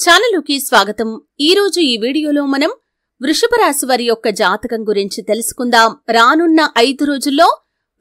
ఛానలుకి స్వాగతం। ఈ రోజు ఈ వీడియోలో మనం వృషభ రాశి వారి యొక్క జాతకం గురించి తెలుసుకుందాం। రానున్న 5 రోజుల్లో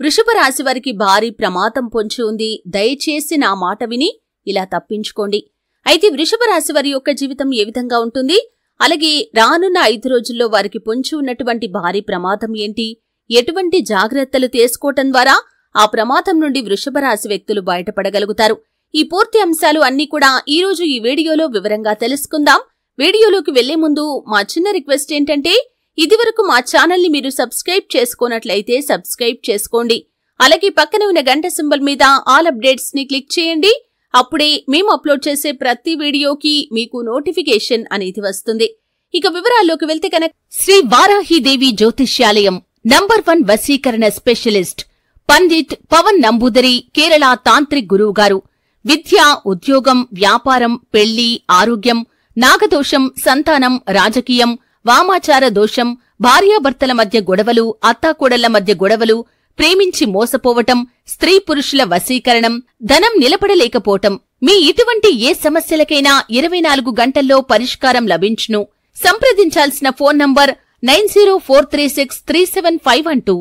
వృషభ రాశి వారికి భారీ ప్రమాదం పొంచి ఉంది। దయచేసి నా మాట విని ఇలా తప్పించుకోండి। అయితే వృషభ రాశి వారి యొక్క జీవితం ఏ విధంగా ఉంటుంది, అలాగే రానున్న 5 రోజుల్లో వారికి పొంచి ఉన్నటువంటి భారీ ప్రమాదం ఏంటి, ఎటువంటి జాగ్రత్తలు తీసుకోవటం ద్వారా ఆ ప్రమాదం నుండి వృషభ రాశి వ్యక్తులు బయటపడగలుగుతారు, ఈ పూర్తి అంశాలు అన్నీ కూడా ఈ రోజు ఈ వీడియోలో వివరంగా తెలుసుకుందాం। వీడియోలోకి వెళ్లే ముందు మా చిన్న రిక్వెస్ట్ ఏంటంటే, ఇదివరకు మా ఛానల్ ని మీరు సబ్స్క్రైబ్ చేసుకోనట్లయితే సబ్స్క్రైబ్ చేసుకోండి, అలాగే పక్కన ఉన్న గంట సింబల్ మీద ఆల్ అప్డేట్స్ ని క్లిక్ చేయండి। అప్పుడే మేము అప్లోడ్ చేసే ప్రతి వీడియోకి మీకు నోటిఫికేషన్ అనేది వస్తుంది। ఇక వివరాల్లోకి వెళ్తే కనుక, శ్రీ వారాహిదేవి జ్యోతిష్యాలయం నంబర్ 1 వశీకరణ స్పెషలిస్ట్ పండిట్ పవన్ నంబూదరి కేరళ తాంత్రిక్ గురువు గారు విద్య, ఉద్యోగం, వ్యాపారం, పెళ్లి, ఆరోగ్యం, నాగదోషం, సంతానం, రాజకీయం, వామాచార దోషం, భార్యాభర్తల మధ్య గొడవలు, అత్తాకోడళ్ల మధ్య గొడవలు, ప్రేమించి మోసపోవటం, స్త్రీ పురుషుల వశీకరణం, ధనం నిలబడలేకపోవటం, మీ ఇటువంటి ఏ సమస్యలకైనా 24 గంటల్లో పరిష్కారం లభించును। సంప్రదించాల్సిన ఫోన్ నంబర్ 9043637512।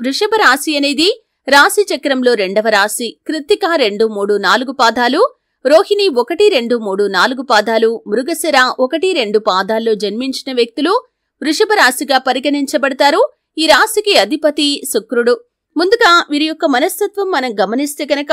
వృషభ రాశి అనేది రాశి చక్రంలో 2వ రాశి। కృత్తిక 2, 3, 4 పాదాలు, రోహిణి 1, 2, 3, 4 పాదాలు, మృగశిర 1, 2 పాదాల్లో జన్మించిన వ్యక్తులు వృషభ రాశిగా పరిగణించబడతారు। ఈ రాశికి అధిపతి శుక్రుడు। ముందుగా వీరి యొక్క మనస్తత్వం మనం గమనిస్తే కనుక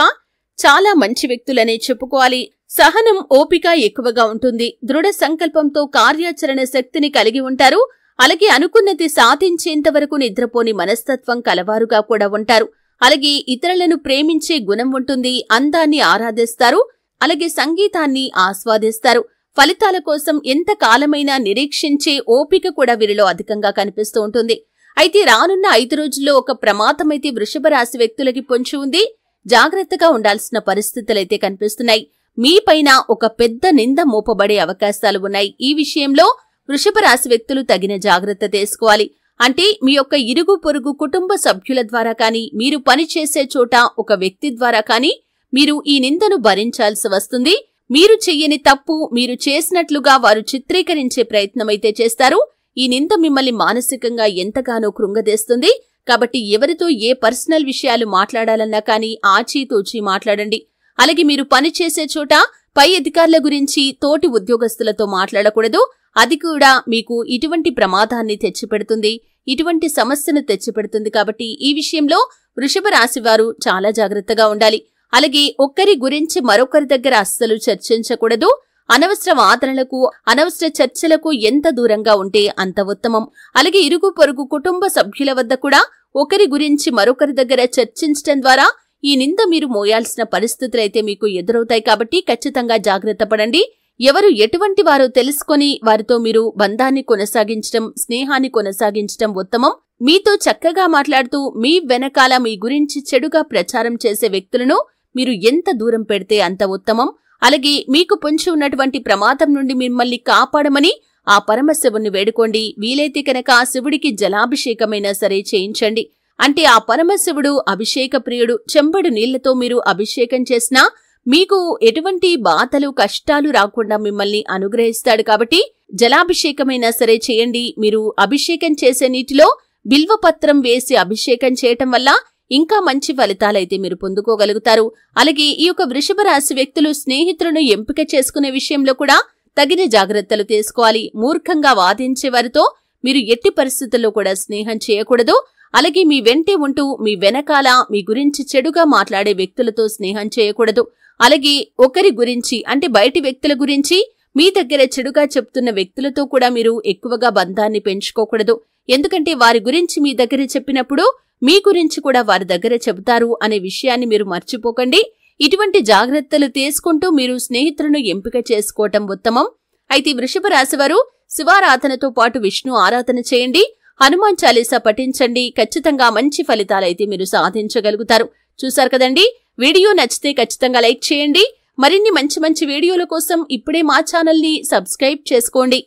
చాలా మంచి వ్యక్తులనే చెప్పుకోవాలి। సహనం, ఓపిక ఎక్కువగా ఉంటుంది। దృఢ సంకల్పంతో కార్యాచరణ శక్తిని కలిగి ఉంటారు। అలాగే అనుకున్నది సాధించేంత వరకు నిద్రపోని మనస్తత్వం కలవారుగా కూడా ఉంటారు। అలాగే ఇతరులను ప్రేమించే గుణం ఉంటుంది। అందాన్ని ఆరాధిస్తారు, అలాగే సంగీతాన్ని ఆస్వాదిస్తారు। ఫలితాల కోసం ఎంత కాలమైనా నిరీక్షించే ఓపిక కూడా వీరిలో అధికంగా కనిపిస్తూ ఉంటుంది। అయితే రానున్న 5 రోజుల్లో ఒక ప్రమాదమైతే వృషభ రాశి వ్యక్తులకి పొంచి ఉంది। జాగ్రత్తగా ఉండాల్సిన పరిస్థితులైతే కనిపిస్తున్నాయి। మీపైన ఒక పెద్ద నింద మోపబడే అవకాశాలు ఉన్నాయి। ఈ విషయంలో వృషభ రాశి వ్యక్తులు తగిన జాగ్రత్త తీసుకోవాలి। అంటే మీ యొక్క ఇరుగు పొరుగు కుటుంబ సభ్యుల ద్వారా కానీ, మీరు పనిచేసే చోట ఒక వ్యక్తి ద్వారా కానీ మీరు ఈ నిందను భరించాల్సి వస్తుంది। మీరు చెయ్యని తప్పు మీరు చేసినట్లుగా వారు చిత్రీకరించే ప్రయత్నమైతే చేస్తారు। ఈ నింద మిమ్మల్ని మానసికంగా ఎంతగానో కృంగదీస్తుంది। కాబట్టి ఎవరితో ఏ పర్సనల్ విషయాలు మాట్లాడాలన్నా కానీ ఆచితూచి మాట్లాడండి। అలాగే మీరు పనిచేసే చోట పై అధికారుల గురించి తోటి ఉద్యోగస్తులతో మాట్లాడకూడదు। అది కూడా మీకు ఇటువంటి ప్రమాదాన్ని తెచ్చిపెడుతుంది, ఇటువంటి సమస్యను తెచ్చిపెడుతుంది। కాబట్టి ఈ విషయంలో వృషభ రాశి వారు చాలా జాగ్రత్తగా ఉండాలి। అలాగే ఒక్కరి గురించి మరొకరి దగ్గర అస్సలు చర్చించకూడదు। అనవసర వాదనలకు, అనవసర చర్చలకు ఎంత దూరంగా ఉంటే అంత ఉత్తమం। అలాగే ఇరుగు పొరుగు కుటుంబ సభ్యుల వద్ద కూడా ఒకరి గురించి మరొకరి దగ్గర చర్చించడం ద్వారా ఈ నింద మీరు మోయాల్సిన పరిస్థితులైతే మీకు ఎదురవుతాయి। కాబట్టి ఖచ్చితంగా జాగ్రత్త పడండి। ఎవరు ఎటువంటి వారో తెలుసుకొని వారితో మీరు బంధాన్ని కొనసాగించడం, స్నేహాన్ని కొనసాగించడం ఉత్తమం। మీతో చక్కగా మాట్లాడుతూ మీ వెనకాల మీ గురించి చెడుగా ప్రచారం చేసే వ్యక్తులను మీరు ఎంత దూరం పెడితే అంత ఉత్తమం। అలాగే మీకు పొంచి ఉన్నటువంటి ప్రమాదం నుండి మిమ్మల్ని కాపాడమని ఆ పరమశివుణ్ణి వేడుకోండి। వీలైతే కనుక శివుడికి జలాభిషేకమైనా సరే చేయించండి। అంటే ఆ పరమశివుడు అభిషేక ప్రియుడు। చెంబడు నీళ్లతో మీరు అభిషేకం చేసినా మీకు ఎటువంటి బాధలు, కష్టాలు రాకుండా మిమ్మల్ని అనుగ్రహిస్తాడు। కాబట్టి జలాభిషేకమైనా సరే చేయండి। మీరు అభిషేకం చేసే నీటిలో బిల్వపత్రం వేసి అభిషేకం చేయటం వల్ల ఇంకా మంచి ఫలితాలైతే మీరు పొందుకోగలుగుతారు। అలాగే ఈ యొక్క వృషభ రాశి వ్యక్తులు స్నేహితులను ఎంపిక చేసుకునే విషయంలో కూడా తగిన జాగ్రత్తలు తీసుకోవాలి। మూర్ఖంగా వాదించే వారితో మీరు ఎట్టి పరిస్థితుల్లో కూడా స్నేహం చేయకూడదు। అలాగే మీ వెంటే ఉంటూ మీ వెనకాల మీ గురించి చెడుగా మాట్లాడే వ్యక్తులతో స్నేహం చేయకూడదు। అలాగే ఒకరి గురించి అంటే బయటి వ్యక్తుల గురించి మీ దగ్గర చెడుగా చెప్తున్న వ్యక్తులతో కూడా మీరు ఎక్కువగా బంధాన్ని పెంచుకోకూడదు। ఎందుకంటే వారి గురించి మీ దగ్గర చెప్పినప్పుడు మీ గురించి కూడా వారి దగ్గర చెబుతారు అనే విషయాన్ని మీరు మర్చిపోకండి। ఇటువంటి జాగ్రత్తలు తీసుకుంటూ మీరు స్నేహితులను ఎంపిక చేసుకోవటం ఉత్తమం। అయితే వృషభ రాశివారు శివారాధనతో పాటు విష్ణు ఆరాధన చేయండి, హనుమాన్ చాలీసా పఠించండి। ఖచ్చితంగా మంచి ఫలితాలైతే మీరు సాధించగలుగుతారు। చూశారు కదండి, వీడియో నచ్చితే ఖచ్చితంగా లైక్ చేయండి। మరిన్ని మంచి వీడియోల కోసం ఇప్పుడే మా ఛానల్ ని సబ్స్క్రైబ్ చేసుకోండి।